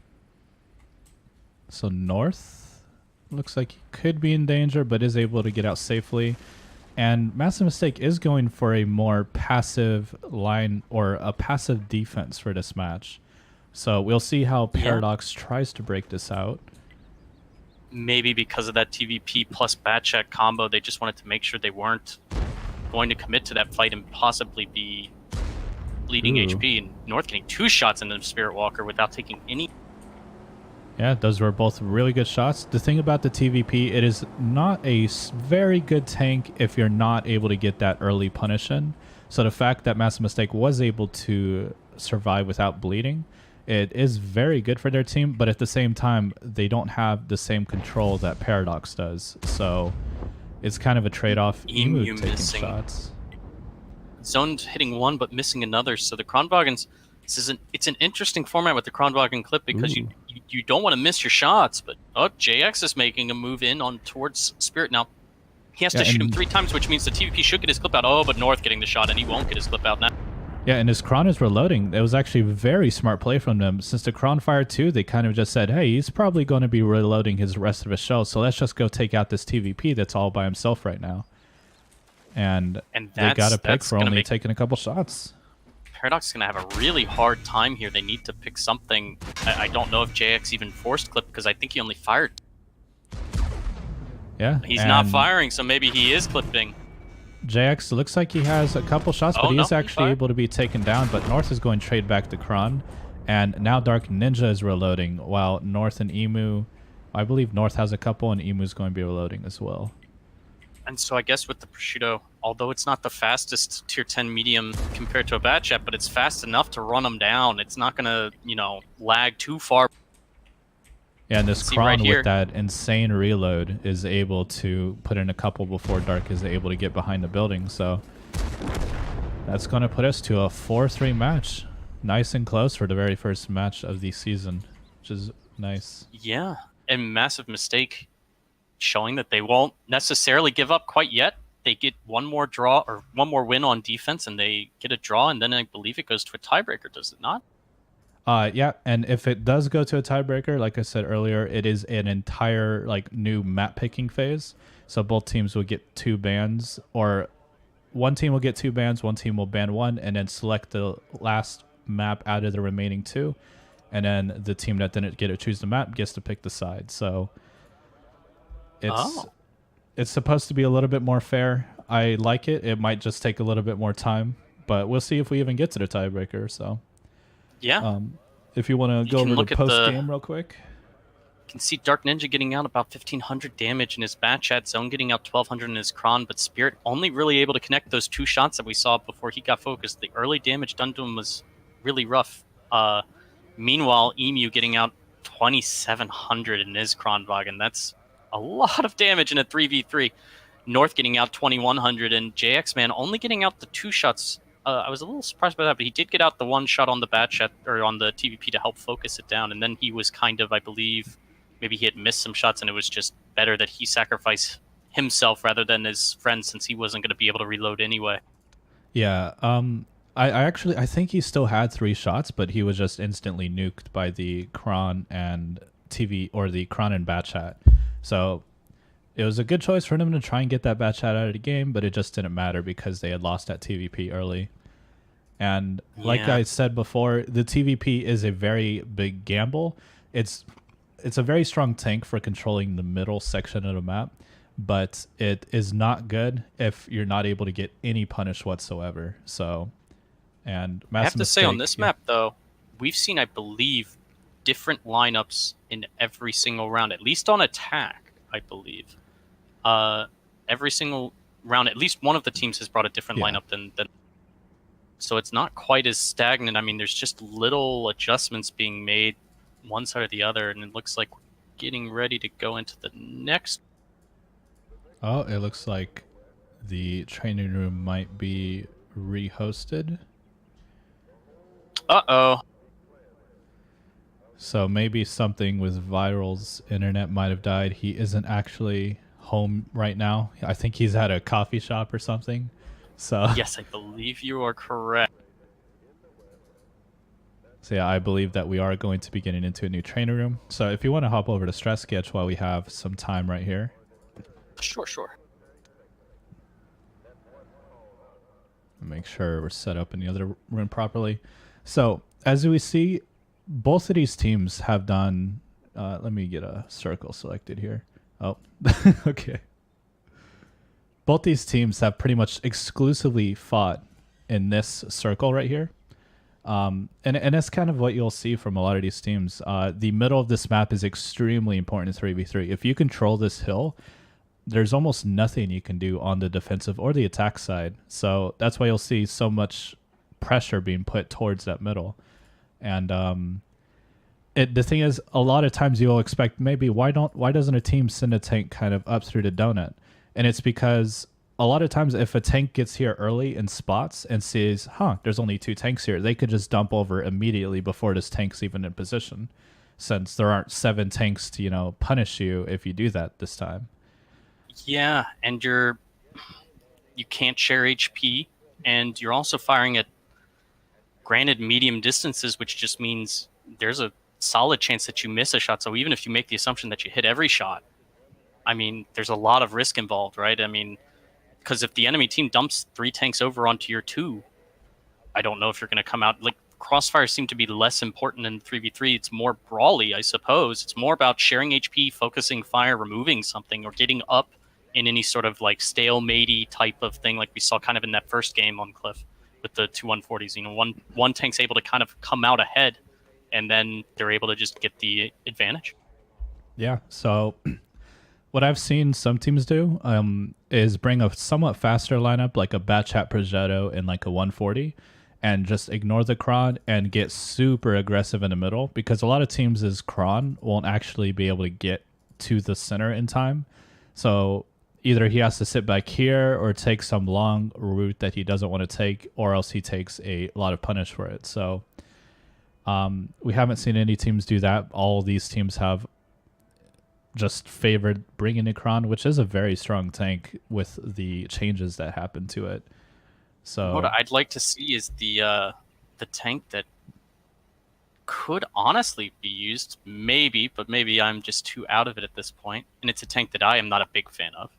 So North looks like he could be in danger, but is able to get out safely. And Massive Mistake is going for a more passive line, or a passive defense for this match. So we'll see how Paradox tries to break this out. maybe because of that TVP plus bat chat combo, they just wanted to make sure they weren't going to commit to that fight and possibly be bleeding Ooh. HP. And North getting 2 shots into the Spirit Walker without taking any. Yeah, those were both really good shots. The thing about the TVP, it is not a very good tank if you're not able to get that early punish in. So the fact that Massive Mistake was able to survive without bleeding, it is very good for their team, but at the same time, they don't have the same control that Paradox does. So it's kind of a trade-off. Emu taking missing. shots. Zone's hitting one but missing another. So the Kronwagens, it's an interesting format with the Kronwagen clip because you don't want to miss your shots. But JX is making a move in on towards Spirit now. He has to shoot him 3 times, which means the TVP should get his clip out. Oh, but North getting the shot, and he won't get his clip out now. Yeah, and his Kron is reloading. It was actually a very smart play from them. Since the Kron Fire 2, they kind of just said, hey, he's probably going to be reloading his rest of his shells, so let's just go take out this TVP that's all by himself right now. And they got a pick for only taking a couple shots. Paradox is going to have a really hard time here. They need to pick something. I don't know if JX even forced clip because I think he only fired. Yeah. He's not firing, so maybe he is clipping. JX looks like he has a couple shots, but he is actually able to be taken down. But North is going trade back to Kron. And now Dark Ninja is reloading, while North and Emu, I believe North has a couple, and Emu's going to be reloading as well. And so I guess with the Prosciutto, although it's not the fastest tier 10 medium compared to a Bat Chat, but it's fast enough to run them down. It's not going to, lag too far. Yeah, and this Kron with that insane reload is able to put in a couple before Dark is able to get behind the building. So that's going to put us to a 4-3 match. Nice and close for the very first match of the season, which is nice. Yeah, and Massive Mistake showing that they won't necessarily give up quite yet. They get one more draw or one more win on defense, and they get a draw, and then I believe it goes to a tiebreaker, does it not? Yeah, and if it does go to a tiebreaker, like I said earlier, it is an entire new map picking phase. So both teams will get 2 bans, or one team will get 2 bans, one team will ban 1, and then select the last map out of the remaining 2, and then the team that didn't get to choose the map gets to pick the side. So it's supposed to be a little bit more fair. I like it. It might just take a little bit more time, but we'll see if we even get to the tiebreaker. So yeah, if you want to go over the post game real quick, you can see Dark Ninja getting out about 1,500 damage in his Bat Chat, Zone getting out 1,200 in his Kron, but Spirit only really able to connect those 2 shots that we saw before he got focused. The early damage done to him was really rough. Meanwhile, Emu getting out 2,700 in his Kronwagen. That's a lot of damage in a 3v3. North getting out 2,100, and JX Man only getting out the 2 shots. I was a little surprised by that, but he did get out the 1 shot on the Bat Chat or on the TVP to help focus it down, and then he was kind of, I believe, maybe he had missed some shots, and it was just better that he sacrificed himself rather than his friend, since he wasn't going to be able to reload anyway. Yeah, I think he still had 3 shots, but he was just instantly nuked by the Kron and TV, or the Kron and Bat Chat. So it was a good choice for them to try and get that Bat Chat out of the game, but it just didn't matter because they had lost that TVP early. And like I said before, the TVP is a very big gamble. It's a very strong tank for controlling the middle section of the map, but it is not good if you're not able to get any punish whatsoever. So, and I have to say on this map though, we've seen, I believe, different lineups in every single round, at least on attack, I believe. Every single round, at least one of the teams has brought a different lineup than so it's not quite as stagnant. I mean, there's just little adjustments being made one side or the other, and it looks like we're getting ready to go into the next. Oh, it looks like the training room might be rehosted. Uh-oh. So maybe something with Viral's internet might have died. He isn't actually home right now. I think he's at a coffee shop or something. So yes, I believe you are correct. So yeah, I believe that we are going to be getting into a new trainer room. So if you want to hop over to Stress Sketch while we have some time right here. Sure. Make sure we're set up in the other room properly. So as we see, both of these teams have done Let me get a circle selected here. Oh, okay. Both these teams have pretty much exclusively fought in this circle right here. And that's kind of what you'll see from a lot of these teams. The middle of this map is extremely important in 3v3. If you control this hill, there's almost nothing you can do on the defensive or the attack side. So that's why you'll see so much pressure being put towards that middle. And the thing is, a lot of times you'll expect maybe why doesn't a team send a tank kind of up through the donut? And it's because a lot of times if a tank gets here early and spots and sees, there's only 2 tanks here, they could just dump over immediately before this tank's even in position, since there aren't 7 tanks to, punish you if you do that this time. Yeah, and you can't share HP, and you're also firing at, granted, medium distances, which just means there's a solid chance that you miss a shot. So even if you make the assumption that you hit every shot, I mean, there's a lot of risk involved, right? I mean, because if the enemy team dumps 3 tanks over onto your 2, I don't know if you're going to come out. Like, crossfires seem to be less important in 3v3. It's more brawly, I suppose. It's more about sharing HP, focusing fire, removing something, or getting up in any sort of like stalematey type of thing, like we saw kind of in that first game on Cliff with the 2 140s. One tank's able to kind of come out ahead, and then they're able to just get the advantage. Yeah. So what I've seen some teams do is bring a somewhat faster lineup, like a Batchat Progetto and like a 140, and just ignore the Kron and get super aggressive in the middle, because a lot of teams' Kron won't actually be able to get to the center in time. So either he has to sit back here or take some long route that he doesn't want to take, or else he takes a lot of punish for it. So we haven't seen any teams do that. All these teams have just favored bringing Necron, which is a very strong tank with the changes that happen to it. So what I'd like to see is the tank that could honestly be used, maybe, but maybe I'm just too out of it at this point, and it's a tank that I am not a big fan of.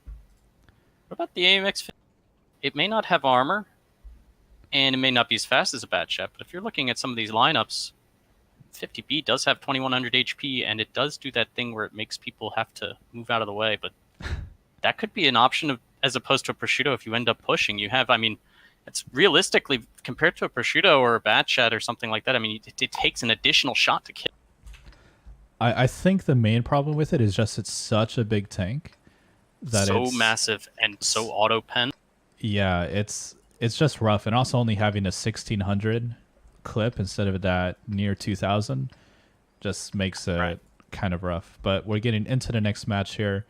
What about the AMX? It may not have armor, and it may not be as fast as a Batchat, but if you're looking at some of these lineups, 50B does have 2100 HP, and it does do that thing where it makes people have to move out of the way, but that could be an option as opposed to a Prosciutto if you end up pushing. You have, I mean, it's realistically, compared to a Prosciutto or a Batchat or something like that, I mean, it takes an additional shot to kill. I think the main problem with it is just it's such a big tank. That so massive and so auto-pen. Yeah, it's just rough. And also only having a 1600 clip instead of that near 2000 just makes it kind of rough. But we're getting into the next match here.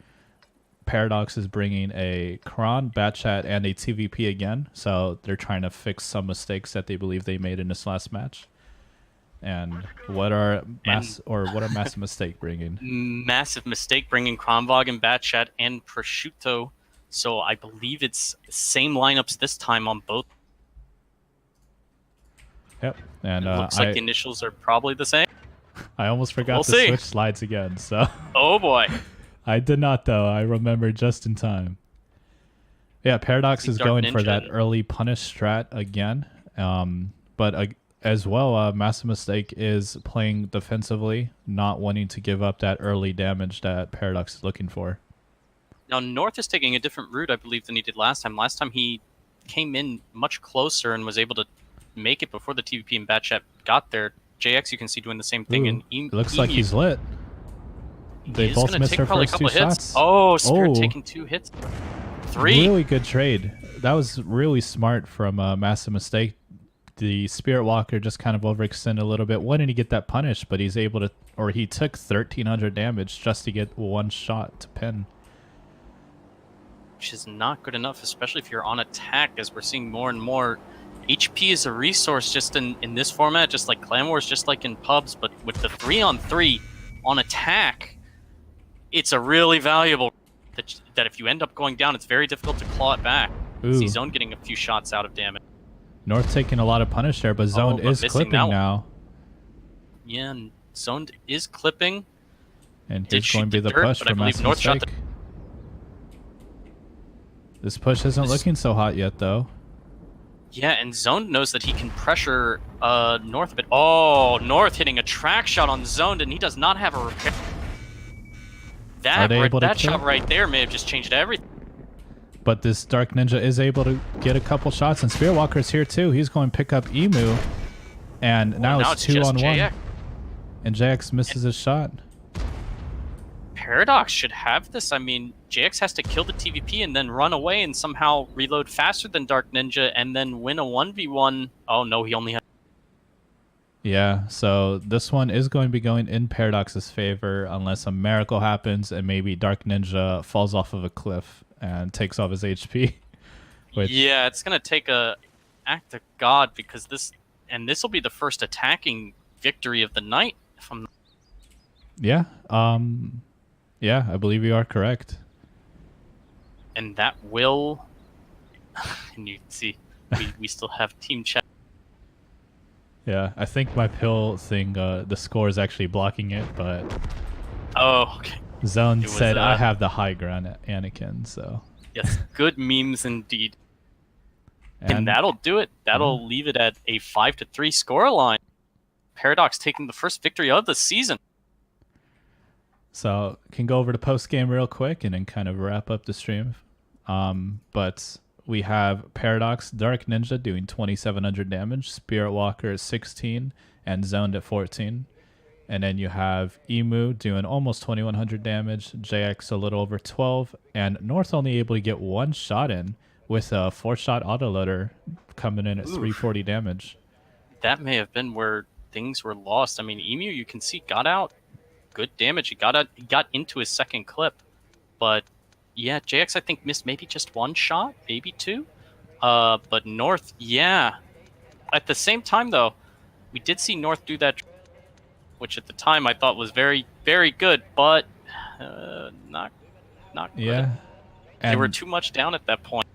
Paradox is bringing a Kron, Batchat, and a TVP again. So they're trying to fix some mistakes that they believe they made in this last match. And what are massive mistake bringing? Massive mistake bringing Kronvog, Batchat, and Prosciutto. So I believe it's the same lineups this time on both. Yep. And it looks like the initials are probably the same. I almost forgot to switch slides again. So. Oh boy. I did not, though. I remembered just in time. Yeah, Paradox is going for that early punish strat again. But as well, Massive Mistake is playing defensively, not wanting to give up that early damage that Paradox is looking for. Now, North is taking a different route, I believe, than he did last time. Last time he came in much closer and was able to make it before the TVP and Batchat got there. JX, you can see doing the same thing. Ooh, it looks like he's lit. They both missed their first 2 shots. Oh, Spirit taking 2 hits. 3. Really good trade. That was really smart from Massive Mistake. The Spirit Walker just kind of overextended a little bit. Wanted to get that punish, but he's able to, or he took 1300 damage just to get 1 shot to pin. Which is not good enough, especially if you're on attack, as we're seeing more and more. HP is a resource just in this format, just like Clan Wars, just like in pubs, but with the 3-on-3 on attack, it's a really valuable that if you end up going down, it's very difficult to claw it back. See Zone getting a few shots out of damage. North taking a lot of punish there, but Zone is clipping now. Yeah, and Zone is clipping. And here's going to be the push for Massive Mistake. This push isn't looking so hot yet, though. Yeah, and Zone knows that he can pressure North a bit. Oh, North hitting a track shot on Zone, and he does not have a repair. Are they able to that kill? shot right there may have just changed everything. But this Dark Ninja is able to get a couple shots, and Spirit Walker's here too. He's going to pick up Emu, and now it's 2 on 1. JX. And JX misses his shot. Paradox should have this. I mean, JX has to kill the TVP and then run away and somehow reload faster than Dark Ninja and then win a 1v1. Oh no, he only has... Yeah, so this one is going to be going in Paradox's favor unless a miracle happens and maybe Dark Ninja falls off of a cliff and takes off his HP. Which, yeah, it's going to take a act of God because this will be the first attacking victory of the night. If I'm... Yeah, yeah, I believe you are correct. And that will... and you can see, we still have team chat. Yeah, I think my pill thing, the score is actually blocking it, but Oh, okay. Zone said I have the high ground, Anakin, so... Yes, good memes indeed. And that'll do it. That'll leave it at a 5-3 scoreline. Paradox taking the first victory of the season. So can go over to post game real quick and then kind of wrap up the stream. But we have Paradox, Dark Ninja doing 2,700 damage, Spirit Walker at 16, and Zoned at 14. And then you have Emu doing almost 2,100 damage, JX a little over 12, and North only able to get one shot in with a 4-shot autoloader coming in at 340 damage. That may have been where things were lost. I mean, Emu, you can see, got out good damage. He got into his second clip. But yeah, JX I think missed maybe just one shot, maybe two. But North, yeah. At the same time though, we did see North do that, which at the time I thought was very, very good, but not good. Yeah. They were too much down at that point.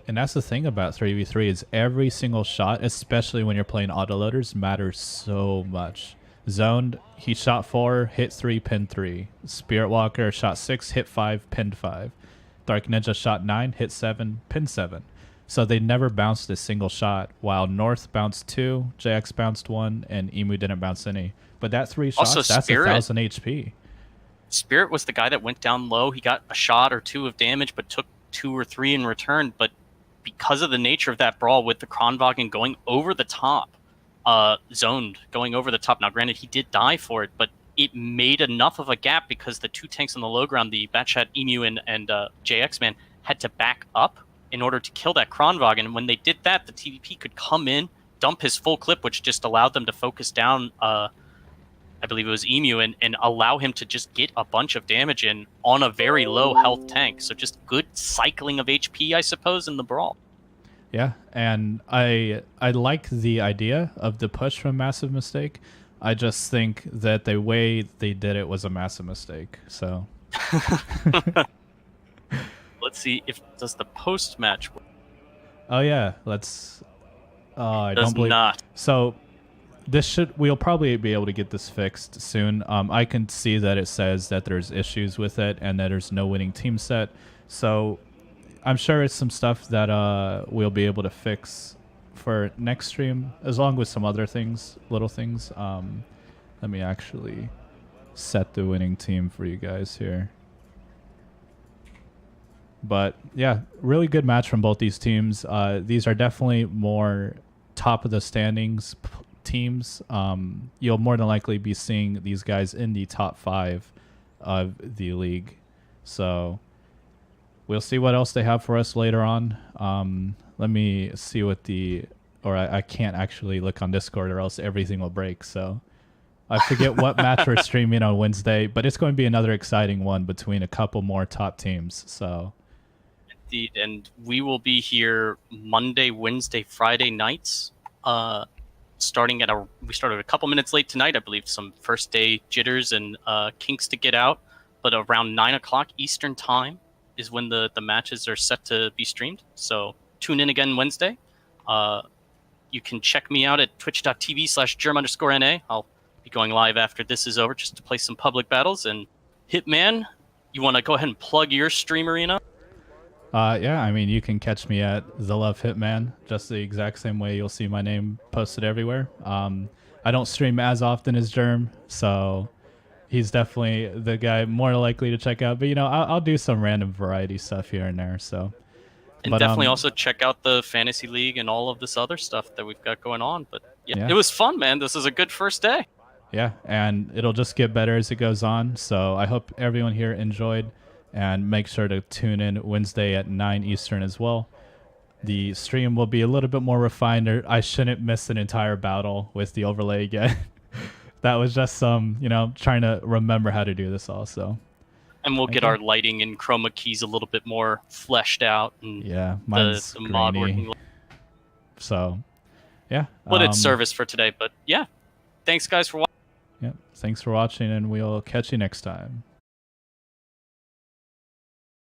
And that's the thing about 3v3 is every single shot, especially when you're playing autoloaders, matters so much. Zoned, he shot 4, hit 3, pinned 3. Spirit Walker shot 6, hit 5, pinned 5. Dark Ninja shot 9, hit 7, pinned 7. So they never bounced a single shot, while North bounced 2, JX bounced 1, and Emu didn't bounce any. But that 3 shots, Also, that's Spirit, 1,000 HP. Spirit was the guy that went down low. He got a shot or 2 of damage, but took 2 or 3 in return. But because of the nature of that brawl with the Kronwagen going over the top, Zoned going over the top. Now, granted, he did die for it, but it made enough of a gap because the 2 tanks on the low ground, the Batchat, Emu, and JX Man, had to back up in order to kill that Kronwagen. And when they did that, the TVP could come in, dump his full clip, which just allowed them to focus down, I believe it was Emu, and allow him to just get a bunch of damage in on a very low health tank. So just good cycling of HP, I suppose, in the brawl. Yeah, and I like the idea of the push from Massive Mistake. I just think that the way they did it was a massive mistake. So let's see if does the post match work. Oh yeah, let's. I Does don't believe. not. So we'll probably be able to get this fixed soon. I can see that it says that there's issues with it and that there's no winning team set. So I'm sure it's some stuff that we'll be able to fix for next stream, as long with some other things, little things. Let me actually set the winning team for you guys here. But yeah, really good match from both these teams. These are definitely more top of the standings teams. You'll more than likely be seeing these guys in the top 5 of the league. So we'll see what else they have for us later on. Let me see what I can't actually look on Discord or else everything will break. So I forget what match we're streaming on Wednesday, but it's going to be another exciting one between a couple more top teams. So indeed, and we will be here Monday, Wednesday, Friday nights. Starting we started a couple minutes late tonight, I believe. Some first day jitters and kinks to get out, but around 9 o'clock Eastern time is when the matches are set to be streamed. So tune in again Wednesday. You can check me out at twitch.tv/germ_NA. I'll be going live after this is over just to play some public battles. And Hitman, you want to go ahead and plug your stream arena? Yeah, I mean, you can catch me at The Love Hitman, just the exact same way you'll see my name posted everywhere. I don't stream as often as Germ, so he's definitely the guy more likely to check out. But you know, I'll do some random variety stuff here and there. So, And but definitely also check out the fantasy league and all of this other stuff that we've got going on. But yeah, Yeah. it was fun, man. This is a good first day. yeah, and it'll just get better as it goes on. So I hope everyone here enjoyed, and make sure to tune in Wednesday at 9 Eastern as well. The stream will be a little bit more refined. Or I shouldn't miss an entire battle with the overlay again. That was just some, trying to remember how to do this also. And we'll Thank get you. our lighting and chroma keys a little bit more fleshed out. And Yeah, mine's the mod grainy. working. So, yeah. But it's service for today. But yeah, thanks guys for watching. Yeah, thanks for watching, and we'll catch you next time.